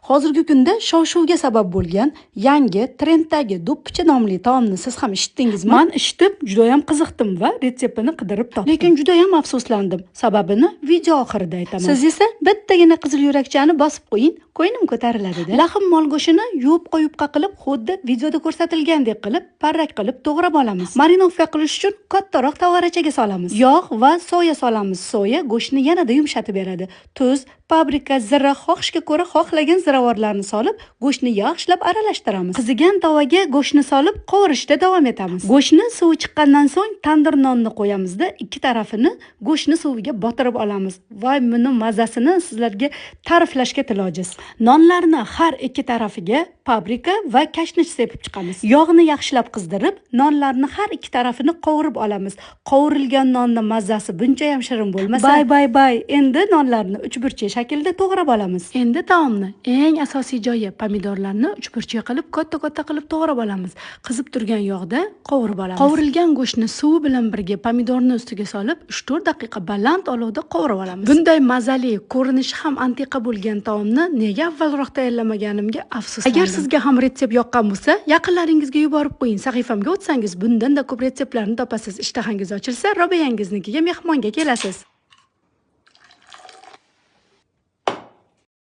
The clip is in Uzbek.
Hozirgi kunda shov-shuvga sabab bo'lgan yangi trenddagi do'ppicha nomli taomni siz ham eshitdingizmi? Men eshitib, juda ham qiziqdim va retseptini qidirib topdim. Lekin juda ham afsuslandim. Sababini video oxirida aytaman. Siz esa bittagina qizil yurakchani bosib qo'ying, ko'nglim ko'tariladi. Lahm mol go'shtini yuvib yupqa qilib, xuddi videoda ko'rsatilgandek qilib, parrak qilib to'g'rab olamiz. Marinovka qilish uchun kattaroq tavorachaga solamiz. Yog' va soya solamiz. Soya go'shtni yanada yumshatib beradi. Tuz, paprika, zira, xohishga ko'ra xohlagan ziravorlarni solib, go'shtni yaxshilab aralashtiramiz. Qizigan tovaga go'shtni solib, qovurishda davom etamiz. Go'shtni suvi chiqqandan so'ng tandir nonni qo'yamizda, ikki tarafini go'shtni suviga botirib olamiz. Voy, buni mazasini sizlarga ta'riflashga tilojiz. Nonlarni har ikki tarafiga paprika va kashnish sepib chiqamiz. Yog'ni yaxshilab qizdirib, nonlarni har ikki tarafini qovurib olamiz. Qovurilgan nonni mazasi buncha ham shirin bo'lmasa, bay. Endi nonlarni uchburchak shaklda to'g'rab olamiz. Endi taomni eng asosiy joyi pomidorlarni uchburchak qilib, katta qilib to'g'rab olamiz. Qizib turgan yog'da qovurib olamiz. Qovurilgan go'shtni suvi bilan birga pomidorni ustiga solib, 3-4 daqiqa baland olovda qovurib olamiz. Bunday mazali, ko'rinishi ham antiqa bo'lgan taomni nega avvalroq tayyorlamaganimga afsuslandim. Agar sizga ham retsept yoqqan bo'lsa, yaqinlaringizga yuborib qo'ying. Sahifamga o'tsangiz, bundan da ko'p retseptlarni topasiz. Ishtahangiz ochilsa, Robiyangizningga mehmonga kelasiz.